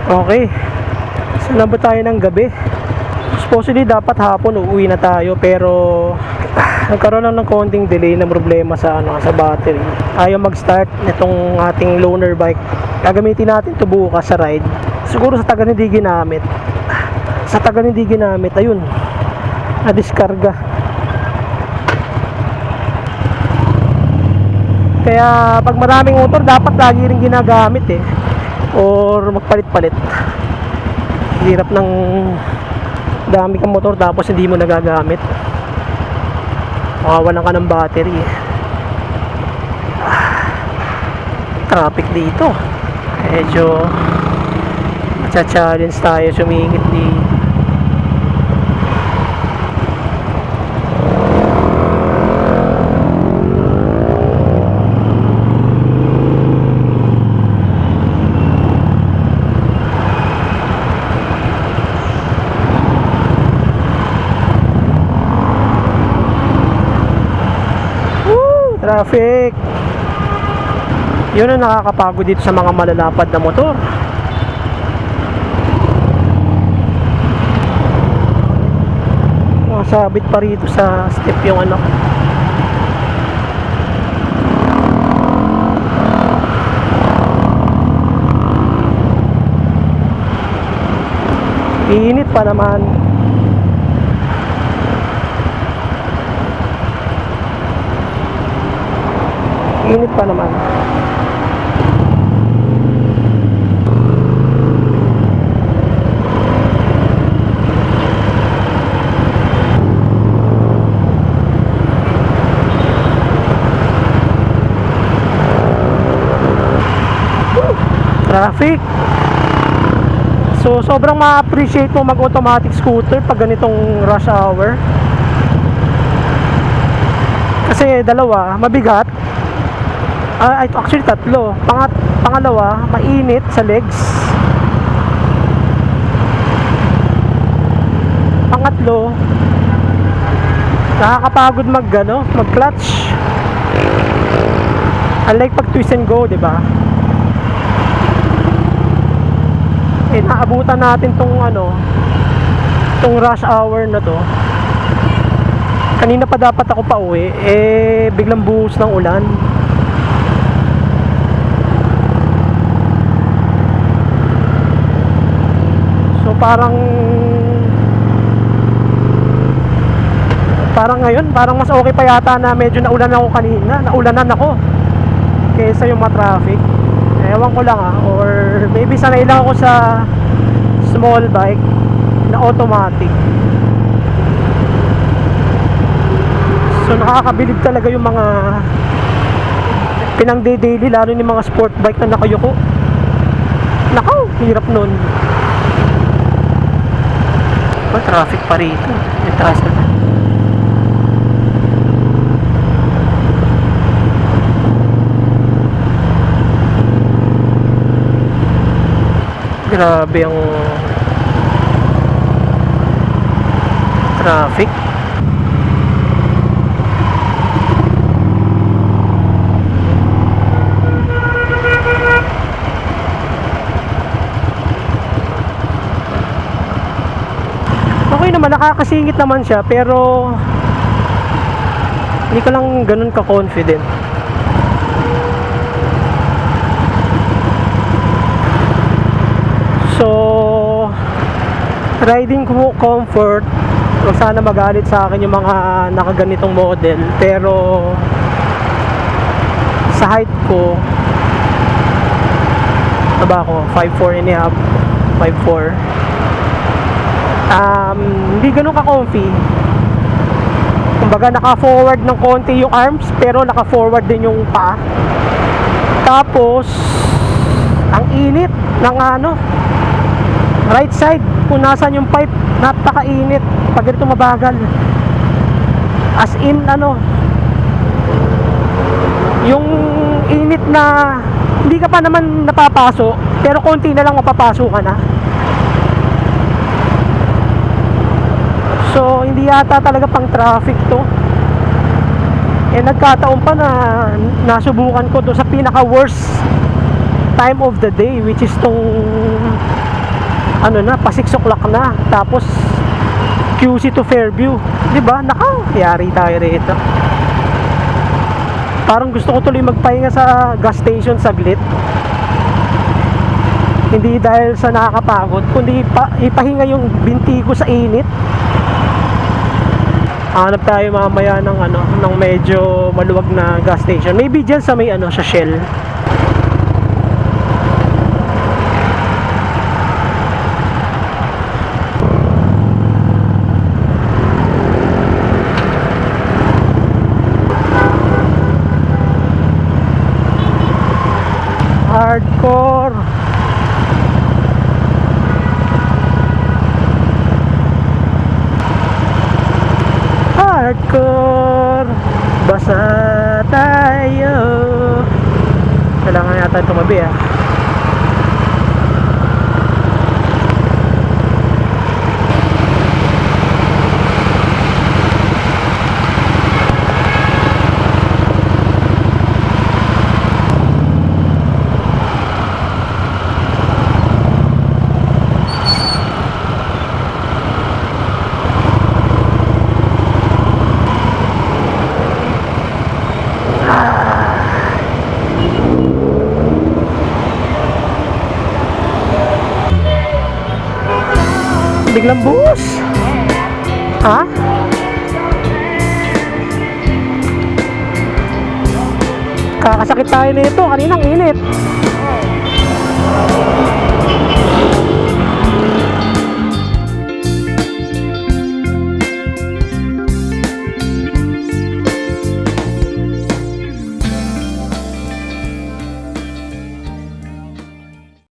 Okay, so nabot tayo ng gabi. Supposedly dapat hapon uuwi na tayo, pero nagkaroon lang ng konting delay na problema sa sa battery. Ayaw mag-start nitong ating loaner bike. Gagamitin natin ito bukas sa ride. Siguro sa tagal hindi ginamit. Ayun, na-diskarga. Kaya pag maraming motor, dapat lagi rin ginagamit or magpalit-palit. Hirap ng dami kang motor tapos hindi mo nagagamit. Makawalan ka ng battery Traffic dito. Medyo challenge tayo sumingit dito. Traffic. Yun ang nakakapagod dito sa mga malalapad na motor. Sabit pa rito sa step yung init pa naman. Traffic. So sobrang ma-appreciate mo mag-automatic scooter pag ganitong rush hour. Kasi dalawa, mabigat. Actually tatlo. Pangalawa, mainit sa legs. Pangatlo, nakakapagod mag-clutch. Unlike pag twist and go, 'di ba? Naabutan natin tong rush hour na to. Kanina pa dapat ako pa uwi, biglang buhos ng ulan. So parang ngayon, parang mas okay pa yata na medyo naulanan ako kaysa yung ma-traffic. Ewan ko lang or maybe sanay lang ako sa small bike na automatic. So nakakabilib talaga yung mga pinang-daily, lalo yung mga sport bike na nakayuko. Nakaw, hirap nun. Traffic pa rito. Yung taas na. Grabe ang traffic. Okay naman, nakakasingit naman siya, pero hindi ko lang ganun ka-confident. So, riding comfort, wag sana magalit sa akin yung mga nakaganitong model, pero sa height ko, ako 5'4 and a half, 5'4, hindi ganun ka-comfy. Kumbaga naka-forward ng konti yung arms, pero naka-forward din yung paa. Tapos ang init ng right side, kung nasan yung pipe, napakainit pag ito mabagal. As in yung init na hindi ka pa naman napapaso, pero konti na lang mapapaso ka na. So hindi yata talaga pang traffic to. Nagkataon pa na nasubukan ko to sa pinaka worst time of the day, which is tong ano na, pa 6 o'clock na. Tapos QC to Fairview, di ba? Yari tayo rito. Parang gusto ko tuloy magpahinga sa gas station saglit. Hindi dahil sa nakakapagod, kundi ipahinga yung binti ko sa init. Hanap tayo mamaya ng ng medyo maluwag na gas station. Maybe diyan sa may sa Shell. Hardcore. Hardcore. Basa tayo. Kailangan yata tumabi Biglang buhos. Ha? Kakasakit tayo nito. Kaninang init.